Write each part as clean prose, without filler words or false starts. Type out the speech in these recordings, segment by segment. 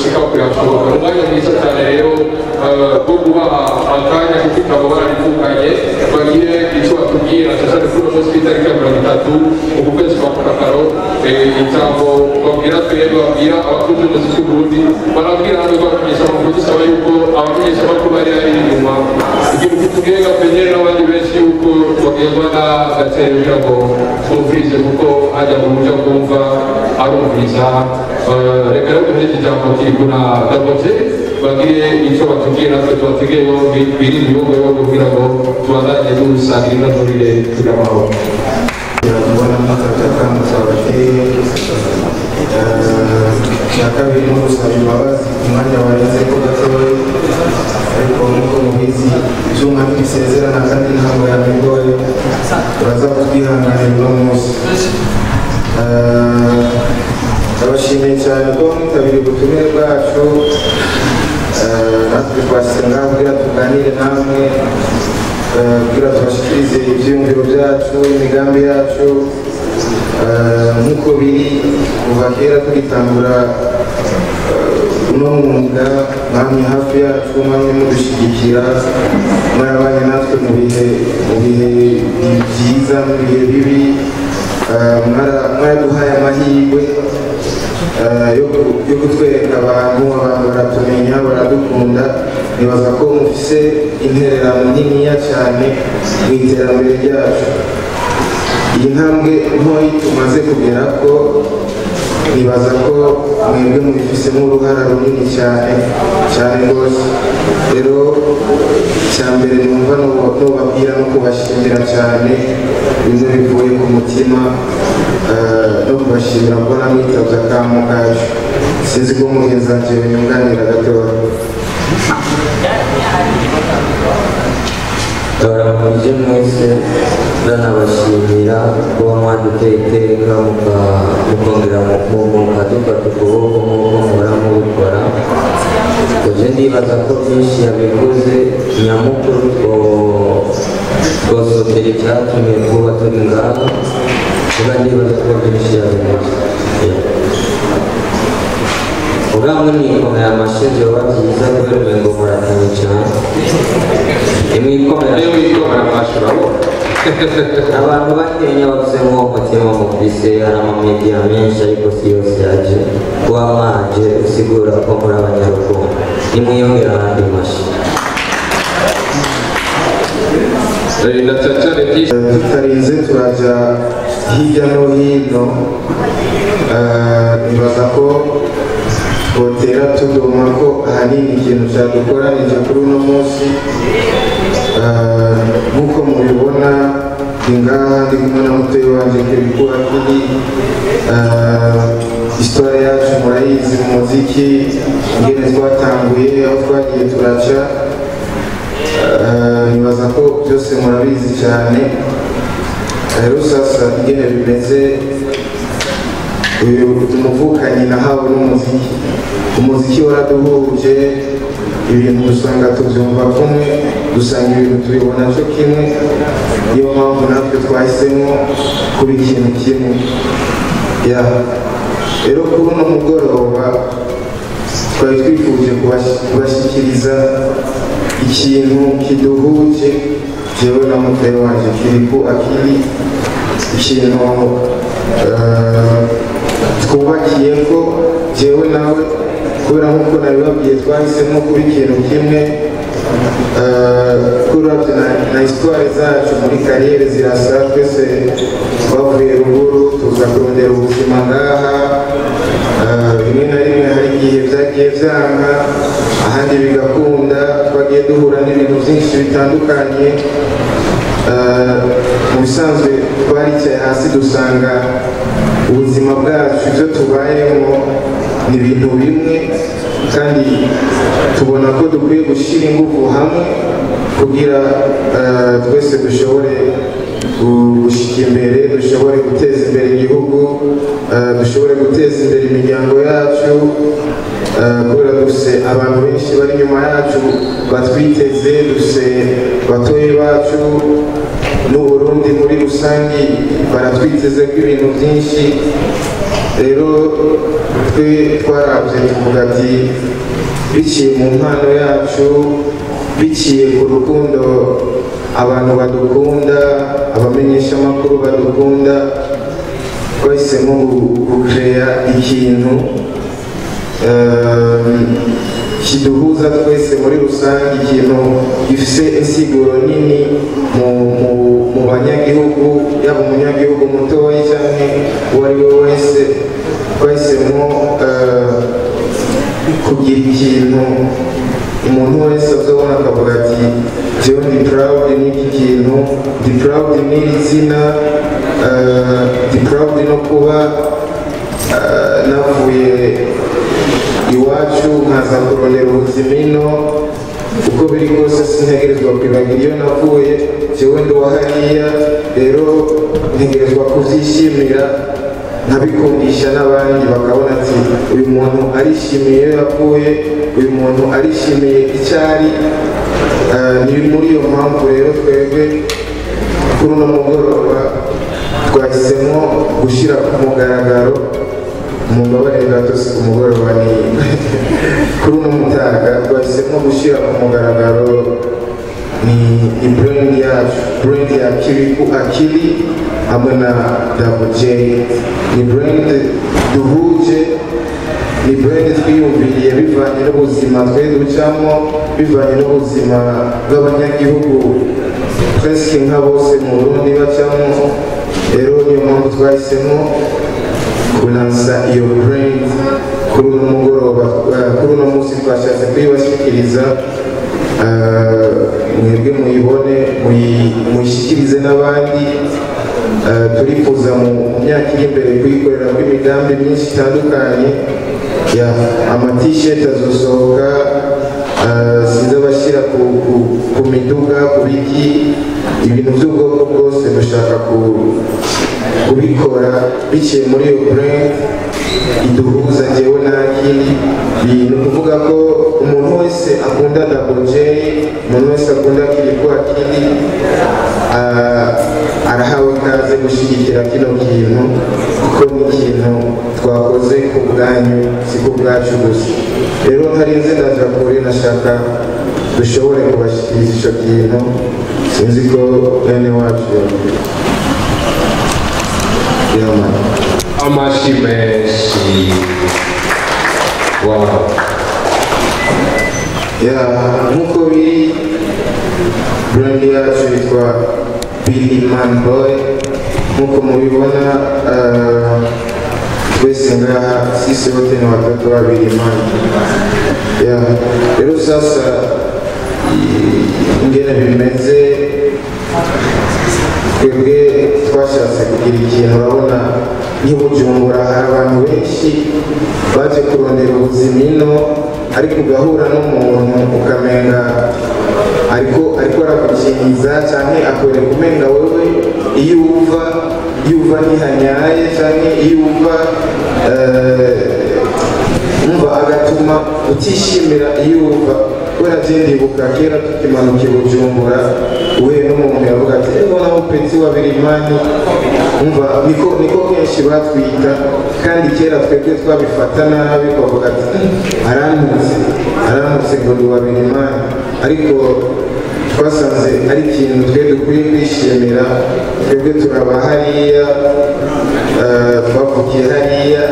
gushika birashoboka umwanya mwiza cyane rero wo kubaha akanya kuko ikaba bararivuganye bagire icyo batubwira cyane kuri uno munsi w'itariki ya 30 uku kwezi kwa Kakaro ijambo babwira twebwe babwira abakunzi b'umuziki w'Uburundi barabwira hamwe babamenyesha amakuru dusaba yuko abamenyesha amakuru bari ari inyuma ikintu kitubwira penye n'abandi benshi yuko bagezwa n'agatero kugira ngo twumvirize kuko hajya mu buryo bwumva arumviriza reka rero duhere ijambo kiguna Dabote bagire icyo batubwira natwe tubategeyeho biri ibihugu yo kugira ngo tubandanye dusangira n'urire tugamahoro kubona amataka musabateye ya kabiri no gusaba imbabazi umwanya warenze ko gatoya ariko nk'uko mubizi ibyuma ntibisezerana kandi ntabwo yabigoye turaza kutwihanganira uno munsi ndabashimiye cyane ko mwitabiriye ubutumire bwacu natwe twasenga kugira tuganire namwe kugira tubashikirize ibyiyumviro byacu imigambi yacu nk'uko biri kuva kera tugitangura uno mwuga mwamye hafi yacu mwamye mudushyigikira mwarabanye natwe mu bihe byiza mu bihe bibi mwaraduhaye amahirwe yo kutwereka abantu baratumenya baradukunda nibaza ko mufise intererano niniya cyane mu iterambere ryacu iyi ntambwe ntoyi tumaze kugera ko nibaza ko mwebwe mubifisemo uruhara runini cyane cyane rwose rero icya mbere numva nubabwira no kubashimira cyane bimwe bivuye ku mutima no kubashimira mbona mwitabye akamu kacu sinzi ko mugenzi wanjye binyunganira gatoya turaramuje mwese nanabashimira kuba mwaduteye iteka mukongera mukadufata ukuboko nk'uko muhora mubikora tuje ndibaza ko byinshi yabikoze nyamukuru twosotera icyatumye kuba turi ngaha kuba ndibaza ko byinshi yabikoze ugamwe nikomera amashinzi yoba byiza kubera umengo muratanye cyane imwikomera abantu bakenya bavuze ngo umutima mukubise hari amamedia menshi ariko si yose yaje kuba mwaje usigura ko muri abanyarukundo nimwiyongera ahandi mashi tutarinze turaja hirya no hino nibaza ko twotera tuduma ko ahanini ikintu cyadukoranije kuri uno munsi nk'uko mubibona ngaha ndi kumwe na mutoyi wanje Keriku Akili histoire yacu murayizi mu muziki ingene twatanguye aho twagiye turaca nibaza ko byose murabizi cyane rero sasa ingene bimeze umuvukanyi nahawe n'umuziki umuziki waraduhuje ibintu usanga tubyumva kumwe dusanga ibintu tubibona cyo kimwe niyo mpamvu natwe twahisemo kuba ikintu kimwe rero kuri uno mugoroba twari twifuje kubashyikiriza ikintu kiduhuje jewe na mutoyi wanje Keriku Akili ikintu twubakiye ko jewe nawe kubera nk'uko nabibabwiye twahisemo kuba ikintu kimwe kuravye na histoire zacu muri kariyeri zirasa twese twavuye ruguru tuza kurondera ubuzima ngaha rimwe na rimwe hari igihe vyagiye vyanga ahandi bigakunda twagiye duhura n'ibintu vyinshi bitandukanye mu bisanzwe twaricaye hasi dusanga ubuzima bwacu ibyo tubayemo ni ibintu bimwe kandi tubona ko dukwiye gushyira ingufu hamwe kugira twese dushobore gushyika imbere dushobore guteza imbere igihugu dushobore guteza imbere imiryango yacu kubera dufise abantu benshi bari inyuma yacu batwiteze dufise batoye bacu n'Uburundi muri rusangi baratwiteze ko ibintu byinshi rero twe twarabye tuvuga ati biciye mu mpano yacu, biciye ku rukundo abantu badukunda, abamenyesha amakuru badukunda, twahisemo gukeya ikintu kiduhuza twese muri rusange, ikintu gifite insiguro nini mu banyagihugu, yaba umunyagihugu mutoya cyangwa uwo ari we wese. Twahisemo kugira ikintu umuntu wese azabona akavuga ati jewe ndi proud n'iki kintu, ndi proud n'iri zina, ndi proud no kuba navuye iwacu nkaza kurondera ubuzima ino. Uko biri kose sintegerezwa kwibagira iyo navuye, jewe ndi uwa hariya, rero ntegerezwa kuvyishimira nkabikundisha n'abandi bakabona ati uyu muntu arishimiye iyo yavuye, uyu muntu arishimiye icyari. Ni muri iyo mpamvu rero twebwe kuri uno mugoroba twahisemo gushyira ku mugaragaro, umugabane gato si ku mugoroba, ni kuri uno mutaga twahisemo gushyira ku mugaragaro ni brand yacu, brand ya Kiriku Akili hamwe na Double J. Ni brand duhuje, ni brand twiyumviriye bivanye n'ubuzima twe ducamo, bivanye n'ubuzima bw'abanyagihugu presque nka bose mu Burundi bacamo. Rero niyo mpamvu twahisemo kulansa iyo brand kuri uno mugoroba, kuri uno munsi twashatse kuyibashyikiriza, mwebwe muyibone, muyishyikirize n'abandi. Turifuza mu myaka iri imbere kuyikorera kw'imigambi myinshi itandukanye. Ama-t-shirt azosohoka, sinzi abashyira ku miduga, ku biki, ibintu by'ubwoko bwose dushaka kubikora biciye muri iyo brand iduhuza njyewe na Akili. Ni ukuvuga ko umuntu wese akunda Double J, umuntu wese akunda Kiriku Akili arahawe ikaze gushyigikira kino kintu, kuko ni ikintu twakoze ku bwanyu si ku bwacu gusa. Rero ntarinze ndaja kure, nashaka dushobore kubashyikiriza icyo kintu. Sinzi ko bene wacu amashi menshi. Wow. Nk'uko biri brand yacu yitwa Billy Man Boy, nk'uko mubibona twese ngaha sisi wote ni watoto wa Billy Man. Rero sasa ingene bimeze, twebwe twashatse kugira ikintu. Urabona nk'Ibujumbura hari abantu benshi baje kurondera ubuzima ino, ariko ugahura n'umuntu ukamenga ariko aragukingiza cyane akwereka umenga wewe iyo uva ntihanyaye, cyane iyo uva agatuma utishimira iyo uva. Kubera ndibuka kera tukimanuka i Bujumbura, uhuye n'umuntu yavuga ati ego nawe peti wa Birimani, niko kenshi batwita, kandi kera twebwe twabifata nabi, twavuga ati aramutse ngo ni wa Birimani. Ariko twasanze ari ikintu twe dukwiye kwishimira. Twebwe turaba hariya, twavukiye hariya,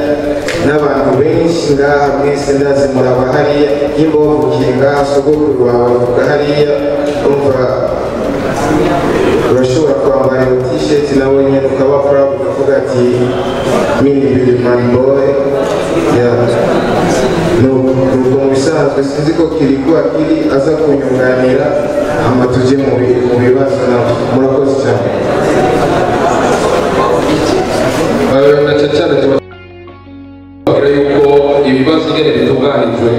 n'abantu benshi ngaha mwese ndazi muraba hariya. Nimba wavukiye ngaha, sogokuru wawe avuga hariya, umva urashobora kwambara iyo t-shirt nawe nyine ukaba proud, ukavuga ati mini Billy Man Boy. Nuko mu bisanzwe sinzi ko Kiriku Akili aza kunyunganira amatuje mu bibazo nabo. Murakoze cyane. Bakora yuko ibibazo ingene bitunganijwe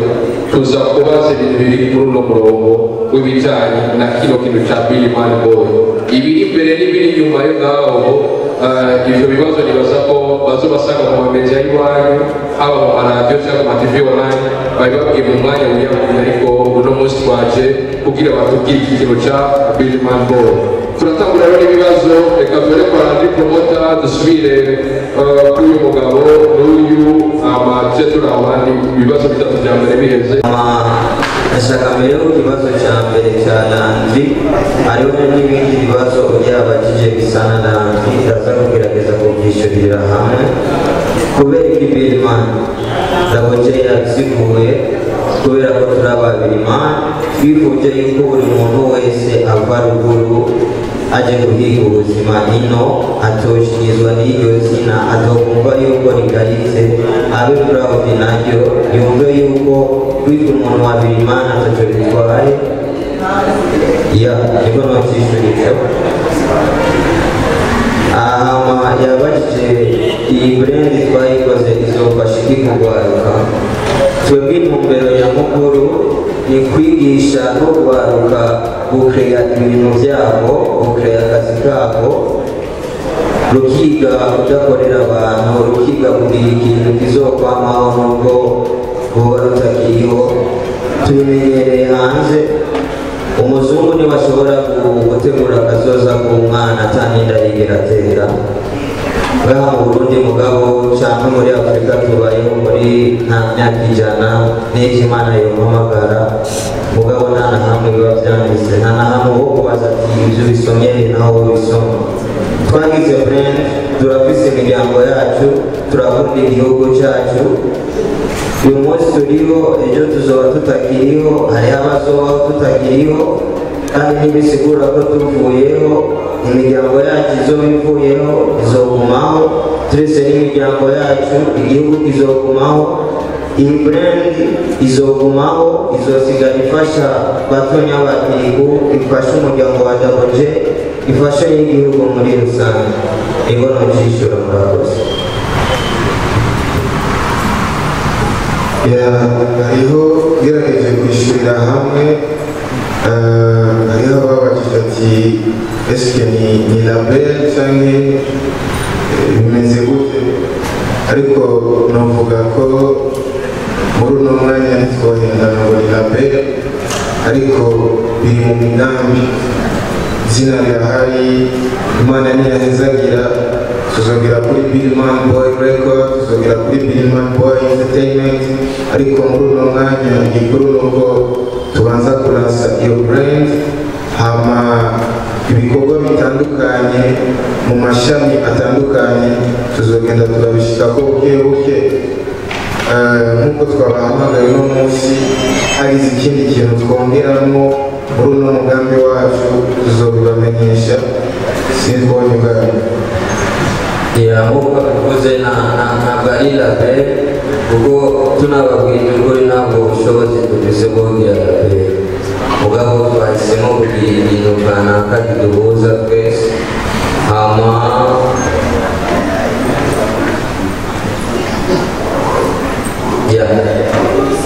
tuza kubaza ibintu biri kuri uno murongo w'ibijyanye na kino kintu cya Billy Man Boy. Ibiri imbere n'ibiri inyuma yo ngaho, ibyo bibazo nibaza ko bazobasanga mu mamedia y'iwanyu, haba mu maradiyo cyangwa mu matv online, bari babwiye mu mwanya wiyakuye. Ariko uno munsi twaje kugira batubwire iki kintu cya Billy Man Boy. turatangura rero n'ibibazo reka dore kwa Andri Promota dusubire kuri uyu mugabo n'uyu amaze turabandi ibibazo bitatu bya mbere biheze ashaka mbere yo ikibazo cya mbere cya Andri hariho n'ibindi bibazo yabajije bisana na Andri aza kugerageza kubyishyurira hamwe kubera ikibirima ndaboje yabisiguye kubera ko turababirima twifuje yuko buri muntu wese ava ruguru aje guhiga ubuzima ino atoshirizwa n'iryo zina azokumva yuko rigaritse abe proud naryo yumve yuko kwitwa umuntu wabirima ataco bitwaye niko nokishyurira yabajije iyi brand twayikoze izofasha iki kugwaruka twebwe intumbero nyamukuru ni kwigisha no kugaruka gukeya ibintu byabo gukeya akazi kabo rukiga kudakorera abantu rukiga kugira ikintu kizokwamaho nubwo buba rutakiriho tubimenyereye hanze umuzungu ntibashobora gutegura akazoza k'umwana ataninda yigera atera ngaha mu Burundi mugabo cyangwa muri Afurika tubayeho muri nta myaka ijana n'icyo Imana yompamagara mugabo nta na hamwe biba byanditse nta na hamwe wo kubaza ati ibyo bisomye naho bisoma twagize brand turafise imiryango yacu turakunda igihugu cyacu uyu munsi turiho ejo tuzoba tutakiriho hariho abazobaho tutakiriho kandi ntibisigura ko tuvuyeho imiryango yacu izoba ivuyeho izogumaho turetse n'imiryango yacu igihugu kizogumaho iyi brand izogumaho izosigara ifasha batonya batigu ifasha umuryango wa Daboje ifasha n'igihugu muri rusange ingono cyishura murakoze hariho gerageje kwishyurira hamwe hariho babajije ati eske ni label cyangwa bimeze gute ariko novuga ko muri uno mwanya ntitwohendana ngo ni label ariko biri mu migambi izina rirahari Imana niyahezagira tuzongera kuri Billman Boy Record tuzongera kuri Billman Boy Entertainment ariko muri uno mwanya igikuru nuko tubanza kurasa iyo brand hama ibikorwa bitandukanye mu mashami atandukanye tuzogenda turabishika ko buke nkuko twabahamagaye uno munsi hagize ikindi kintu twongeramo muri uno mugambi wacu tuzobibamenyesha sinzibonye bwawe nk'uko tuvuze ntabwo ari label kuko tunababwira ukuri ntabwo ubushobozi dufise bwo kugira label mugabo twahisemo kugira ibintu kanaka kiduhuza twese hama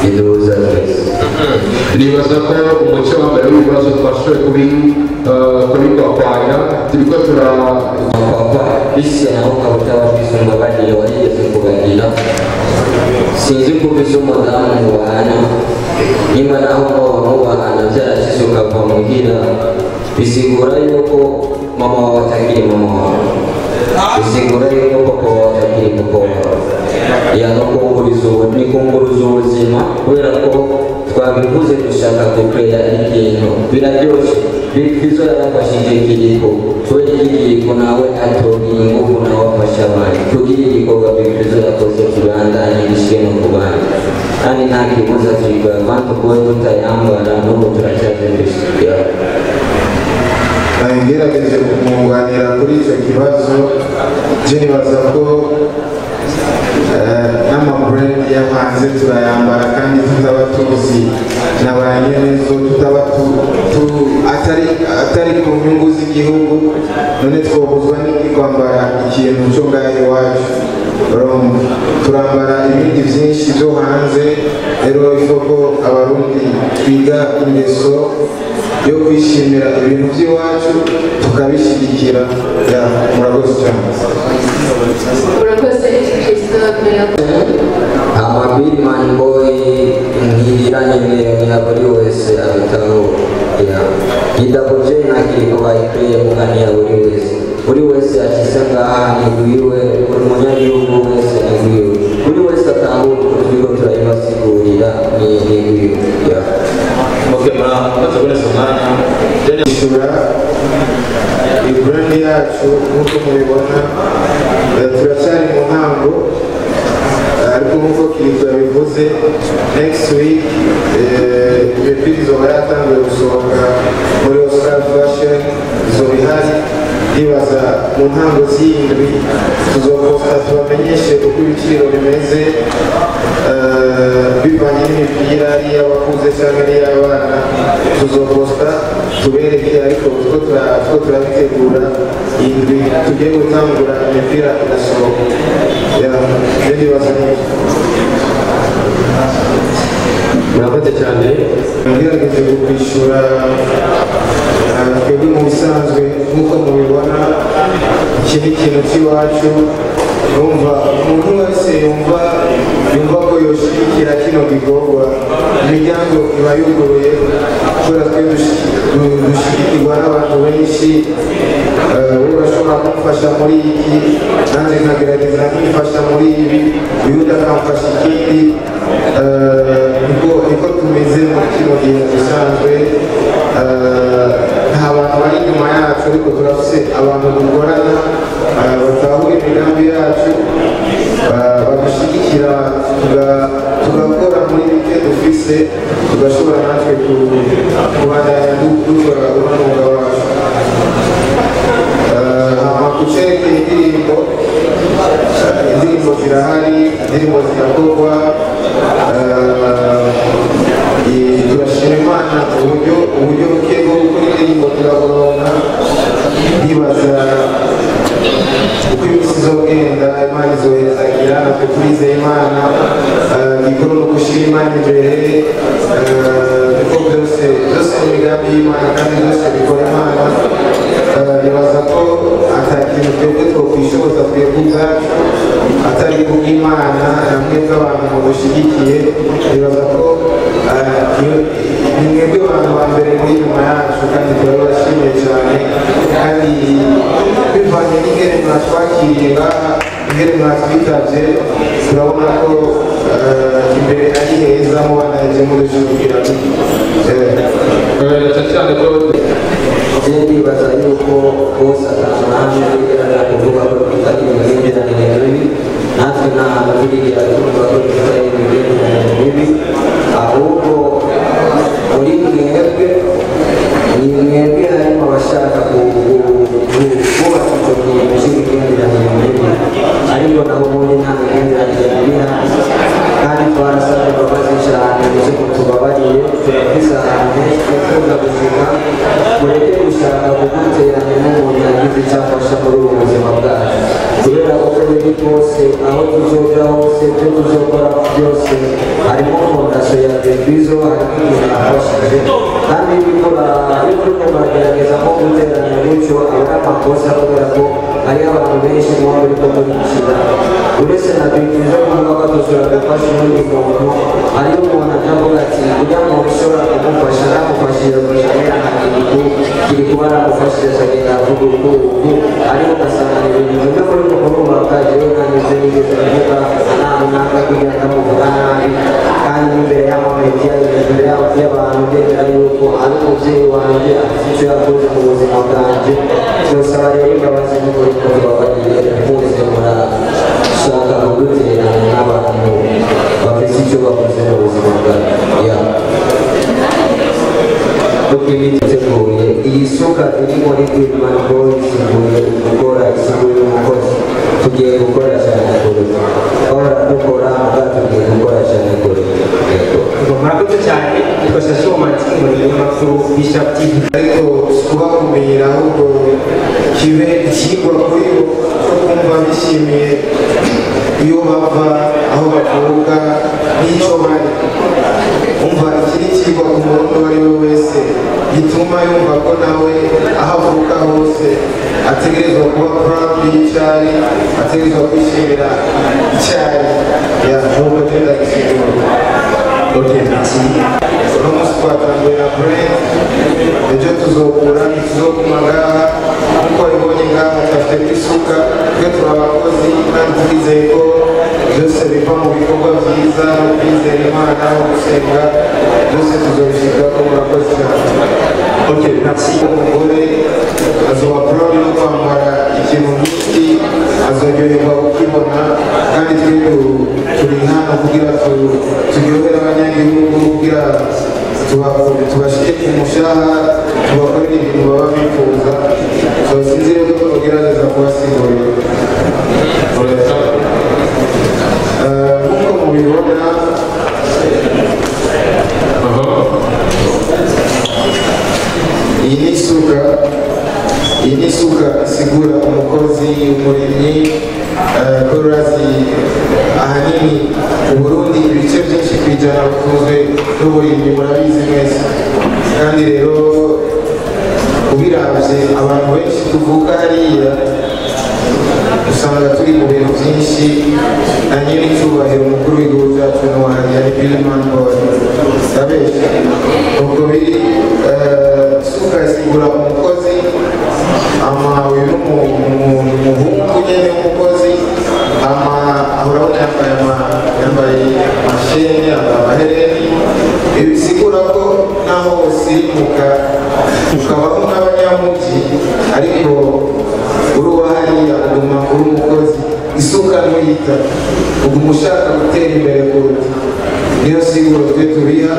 kiduhuza twese nibaza ko umuco wa mbere w'ibibazo twashoboye kubikwakwanya turiko isi anavuga utabafise umbabarire warigeze kubagira sinzi ko ufise umudamu mubana nimba naho mubana byarashize ukava muhira bisigura yuko mama wawe atakiri mama wawe bisigura yuko papa wawe atakiri papa wawe nikunguruza ubuzima kubera ko twabivuze dushaka gukorera ikintu biraryoshe bizo yarafashije ikigiko kubera ikigiko nawe atogiye ingufu nawe afasha abandi kugira igikorwa bizo yakoze tubandanye gishyire no ku bandi kandi nta kibuza twiga abantu kuba tutayambara n'ubu turacyazembesha ngerageje kumwunganira kuri icyo kibazo je nibaza ko n'amabrand yo hanze turayambara kandi tutaba tuzi na ba nyenezo tutaba atari ku nyungu z'igihugu none twobuzwa n'iki kwambara ikintu cyo ngaho iwacu turambara ibindi byinshi byo hanze rero isoko abarundi twiga ingeso yo kwishimira ibintu by'iwacu tukabishyigikira murakoze cyane Billman Boy ngiranye ya buri wese abitaho idabuje nakiri ko bayikwiye mugani ya buri wese akisa ngaha nigwiwe buri munyagihugu wese nigwiwe buri wese atahura uko turiko turayibasigurira nigwiwe murakoze kuri somanya ishura iburani yacu nk'uko mubibona turacyari mu ntango ariko nk'uko Kirizo yabivuze next week imipira izoba yatangiye gusohoka muri Oscar Fashion izoba ihari ndibaza mu ntango z'indwi tuzoposta tubamenyeshe uko ibiciro bimeze bivanye n'imipira ari iy'abakuze cyangwa ari iy'abana tuzoposta tubereke ariko two turabitegura indwi tugiye gutangura imipira irasohoka ndibaza neza murakoze cyane ngerageje kwishyura twebwe mu bisanzwe nk'uko mubibona iki ni ikintu cy'iwacu numva umuntu wese yumva ko yoshigikira kino gikorwa imiryango iba yuguruye kubera twe dushigikirwa n'abantu benshi wowe urashobora kumufasha muri iki nanjye nkagerageza nkifasha muri ibi uyundi akamfasha ikindi niko tumeze muri kino gihe gisanzwe nta bantu bari inyuma yacu ariko turafise abantu dukorana batahura imigambi yacu badushyigikira tugakora muri bike dufise tugashobora natwe kubandanya dukora umwuga wacu kucerekeye indirimbo zirahari indirimbo zirakorwa turashima Imana uburyo buke bwo gukora indirimbo turaboronka ndibaza uko iminsi izogenda Imana izoherezagira natwe turizeye Imana gikuru no gushira Imana imbere kuko byose n'imigambi y'Imana kandi byose bikora Imana nibaza ko atakintu twebwe twokwishoboza twebwe ubwacu atari kubw'Imana namwe bw'abantu mudushigikiye nibaza ko ni mwebwe abantu ba mbere muri nyuma yacu kandi turabashimiye cyane kandi bivanye n'ingene mwatwakiriye ngaha ingene mwatwitabye turabona ko imbere ari heza mubandanyije mudushyigikira cyane ko ndibaza yuko bose atanamwe bigaragara kuvuga ko tutari imigenderanire mibi natwe nta hantu turigira tuvuga ko tutari imigenderanire mibi ahubwo muri mwebwe ni mwebwe harimo abashaka kubaka icyo kintu cy'imigenderanire mibi ariko nabo ubundi nta migenderanire mibi kandi twarasabye imbabazi cyane muze kutubabarire turafise ahantu henshi twifuza gushika mureke gushaka kuguteranya n'umuntu yagize icyo afasha muri ubu buzima bwacu kubera ko biri kose aho tuzoja hose ibyo tuzokora byose harimo fondasiyo ya Bebizo harimo ibintu yafashije kandi iyo turimo baragerageza nko guteranya gutyo aba ari amakosa kubera ko hariho abantu benshi muba bariko murikira uretse na Bebizo kuvuga ko tuzoja gufasha undi muntu hariho umuntu akavuga ati ujya mu bishobora kumufasha namufashije gushaka kiri kuba namufashije agenda avuga ubu ariko ugasanga ibintu bimwe muri uko kubaka rero nanyuze nigeze kuvuga ntabwo nanga kugira ndamuvuga nabi kandi imbere y'amamediya imbere y'abantu ndemera yuko ari umubyeyi wanjye afite icyo yakoze mu buzima bwanjye turasaba rero imbabazi n'ukuri ko tubabarire muze murashaka kuduteranya n'abantu bafite icyo bakoze mu buzima bwabo tukibiteguye iyi suka iri muri Goodman Boys ivuye gukora isiguye umukozi tugiye gukora cyane kure ahora dukora tugiye gukora cyane kure murakoze cyane twese somanti muri makuru Bishop TV ariko kubakumira ahubwo kibe ikigwa kuri bo cyo kumva bishimiye iyo bava aho bavuka n'icyo bari umva iki ni ikigwa ku muntu uwo ari we wese gituma yumva ko nawe aho avuka hose ategerezwa kuba proud y'icyari ategerezwa kwishimira icyari nk'uko tugenda gisigura uno munsi twatanguye na brand ejo tuzoba Ok, merci. umugore azoba proud no kwambara ikintu nk'iki azoryoherwa kukibona kandi twe turi hano kugira turyohere abanyagihugu kugira tubashike ku mushaha tubakorere ibintu baba bifuza sinzi rero ko tugerageza kubasigurira nk'uko mubibona iyi ni isuka isigura umukozi umurimyi kororazi ahanini mu Burundi ibice byinshi kwijana bikunzwe n'uburimyi murabizi mwese kandi rero ubiravye abantu benshi tuvuga hariya usanga turi mu bintu byinshi na nyiri icyubahiro umukuru w'igihugu cyacu n'uwahariya ni Bilman Boy ndabesha ubwo biri isuka isigura umukozi uyu n'umuhungu nyene w'umukozi urabona yambaye mashene amahereni bisigura ko naho usirimuka ukabaho n'abanyamugi ariko uri uwahariya uguma uri umukozi isuka ntuyita uguma ushaka gutera imbere kuruta niyo siguro twe tubiha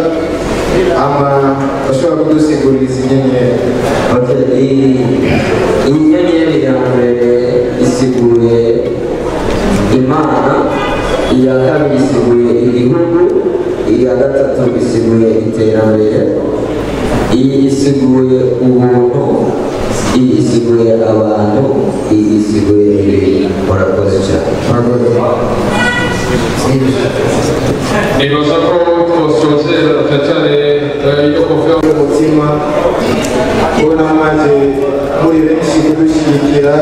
bashobora kudusigurira izi nyenyeri. Iyi nyenyeri ya mbere isiguye Imana, iya kabiri isiguye igihugu, iya gatatu isiguye iterambere, iyi isiguye ubuntu, iyi isiguye abantu, iyi isiguye ibintu. Murakoze cyane. nibaza ko twosozera cyane iyo kofi umutima ubona amaze muri benshi kudushyigikira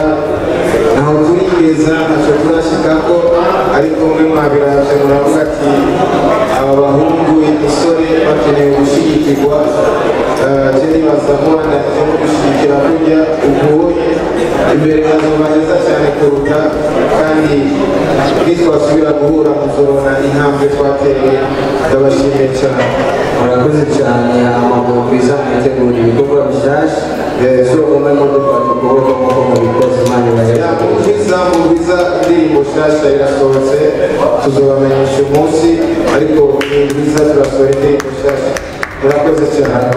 naho turigeza ntacyo turashikako ariko mwe mwabiravye muravuga ati aba bahungu imisore bakeneye gushyigikirwa je nibaza mubandanije mu gushyigikira kurya ubuye imbere hazoba heza cyane kuruta kandi nitwasubira guhura muzobona intambwe twateye ndabashimiye cyane. Murakoze cyane amaguru mwiza mwitegura ibikorwa bishyashya so umwe mu dufata ukuboko nk'uko mubikoze Imana ibahe mubwiza indirimbo nshyashya irasohotse tuzobamenyesha umunsi ariko ni bwiza turasohora indirimbo nshyashya murakoze cyane.